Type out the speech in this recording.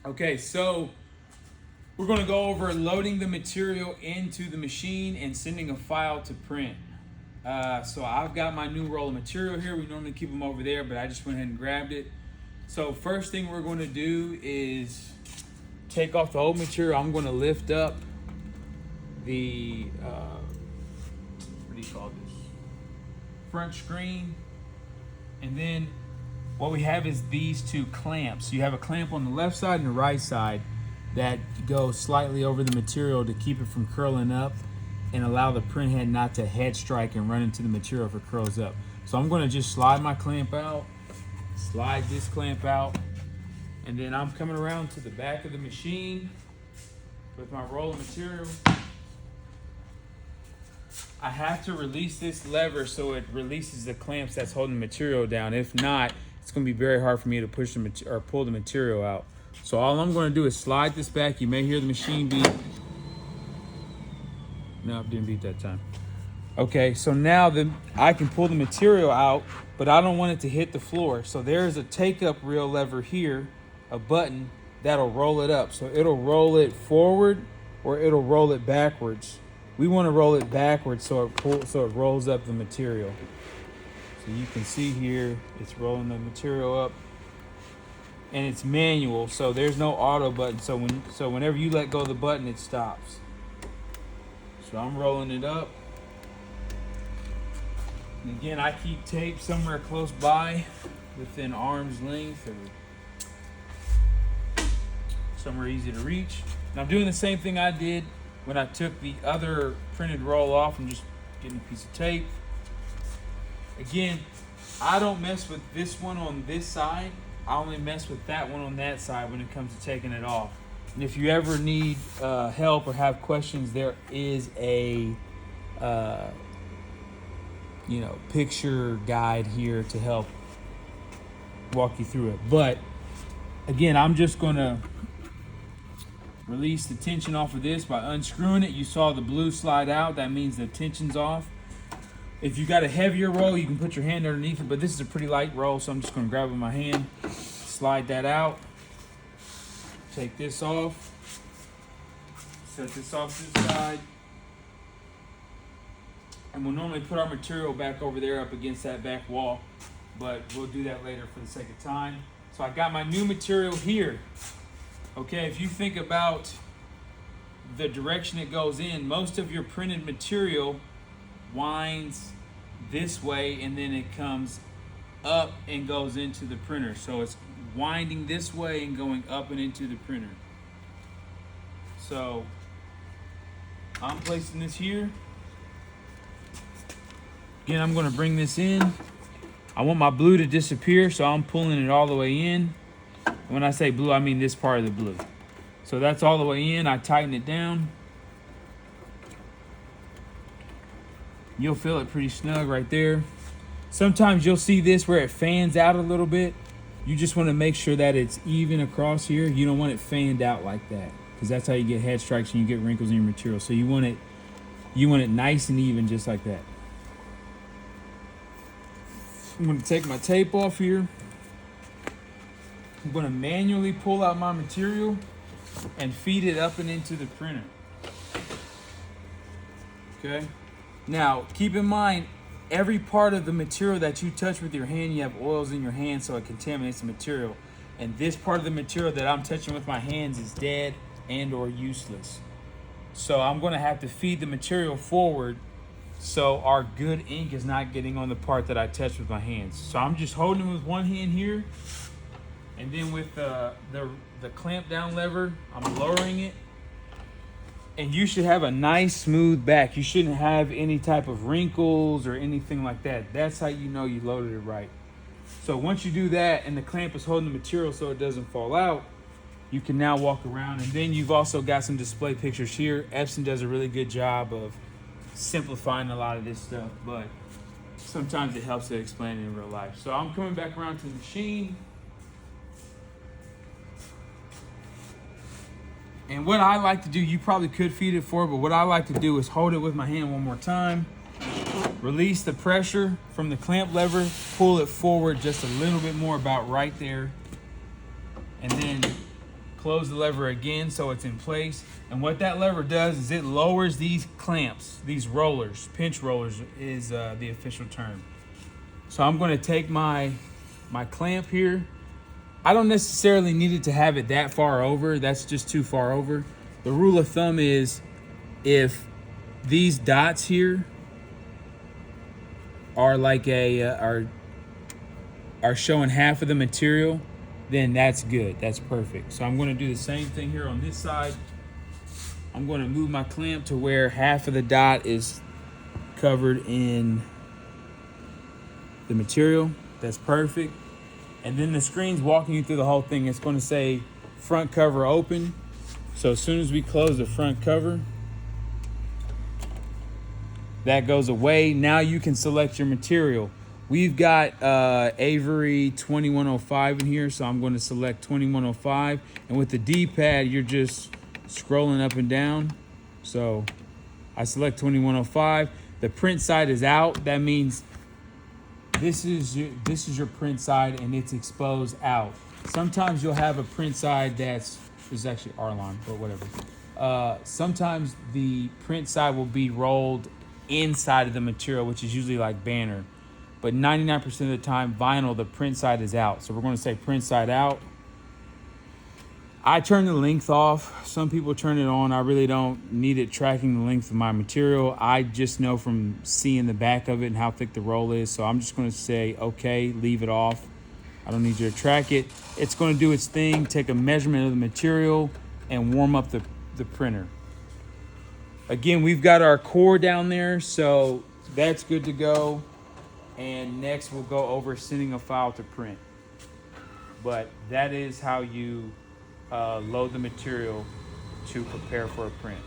Okay, so we're going to go over loading the material into the machine and sending a file to print. So I've got my new roll of material here. We normally keep them over there, but I just went ahead and grabbed it. So first thing we're going to do is take off the old material. I'm going to lift up the, what do you call this? Front screen. And then what we have is these two clamps. You have a clamp on the left side and the right side that goes slightly over the material to keep it from curling up and allow the print head not to head strike and run into the material if it curls up. So I'm going to just slide my clamp out, slide this clamp out, and then I'm coming around to the back of the machine with my roll of material. I have to release this lever so it releases the clamps that's holding the material down. If not, it's going to be very hard for me to push the or pull the material out. So all I'm going to do is slide this back. You may hear the machine beep. No, it didn't beep that time. Okay, so now I can pull the material out, but I don't want it to hit the floor. So there's a take-up reel lever here, a button that'll roll it up. So it'll roll it forward or it'll roll it backwards. We want to roll it backwards so it rolls up the material. So you can see here, it's rolling the material up. And it's manual, so there's no auto button. So whenever you let go of the button, it stops. So I'm rolling it up. And again, I keep tape somewhere close by, within arm's length or somewhere easy to reach. And I'm doing the same thing I did when I took the other printed roll off. I'm just getting a piece of tape. Again, I don't mess with this one on this side. I only mess with that one on that side when it comes to taking it off. And if you ever need help or have questions, there is a picture guide here to help walk you through it. But again, I'm just going to release the tension off of this by unscrewing it. You saw the blue slide out. That means the tension's off. If you got a heavier roll, you can put your hand underneath it, but this is a pretty light roll, so I'm just going to grab it with my hand, slide that out, take this off, set this off to the side, and we'll normally put our material back over there up against that back wall, but we'll do that later for the sake of time. So I got my new material here. Okay, if you think about the direction it goes in, most of your printed material winds this way and then it comes up and goes into the printer. So it's winding this way and going up and into the printer. So I'm placing this here. Again, I'm going to bring this in. I want my blue to disappear, so I'm pulling it all the way in. When I say blue, I mean this part of the blue. So that's all the way in. I tighten it down. You'll feel it pretty snug right there. Sometimes you'll see this where it fans out a little bit. You just want to make sure that it's even across here. You don't want it fanned out like that, because that's how you get head strikes and you get wrinkles in your material. So you want it nice and even, just like that. I'm going to take my tape off here. I'm going to manually pull out my material and feed it up and into the printer. Okay. Now, keep in mind, every part of the material that you touch with your hand, you have oils in your hand, so it contaminates the material. And this part of the material that I'm touching with my hands is dead and or useless. So I'm going to have to feed the material forward so our good ink is not getting on the part that I touch with my hands. So I'm just holding it with one hand here, and then with the clamp down lever, I'm lowering it. And you should have a nice smooth back. You shouldn't have any type of wrinkles or anything like that. That's how you know you loaded it right. So once you do that and the clamp is holding the material so it doesn't fall out, you can now walk around. And then you've also got some display pictures here. Epson does a really good job of simplifying a lot of this stuff, but sometimes it helps to explain it in real life. So I'm coming back around to the machine. And what I like to do, you probably could feed it forward, but what I like to do is hold it with my hand one more time, release the pressure from the clamp lever, pull it forward just a little bit more, about right there, and then close the lever again so it's in place. And what that lever does is it lowers these clamps, these rollers. Pinch rollers is the official term. So I'm going to take my clamp here. I don't necessarily need it to have it that far over. That's just too far over. The rule of thumb is if these dots here are like are showing half of the material, then that's good. That's perfect. So I'm going to do the same thing here on this side. I'm going to move my clamp to where half of the dot is covered in the material. That's perfect. And then the screen's walking you through the whole thing. It's going to say front cover open. So as soon as we close the front cover, that goes away. Now you can select your material. We've got Avery 2105 in here, so I'm going to select 2105. And with the D-pad, you're just scrolling up and down. So I select 2105. The print side is out. That means this is your print side and it's exposed out. Sometimes you'll have a print side this is actually R-line, but whatever. Sometimes the print side will be rolled inside of the material, which is usually like banner. But 99% of the time, vinyl, the print side is out. So we're going to say print side out. I turn the length off. Some people turn it on. I really don't need it tracking the length of my material. I just know from seeing the back of it and how thick the roll is. So I'm just going to say, okay, leave it off. I don't need you to track it. It's going to do its thing, take a measurement of the material and warm up the printer. Again, we've got our core down there, so that's good to go. And next we'll go over sending a file to print. But that is how you load the material to prepare for a print.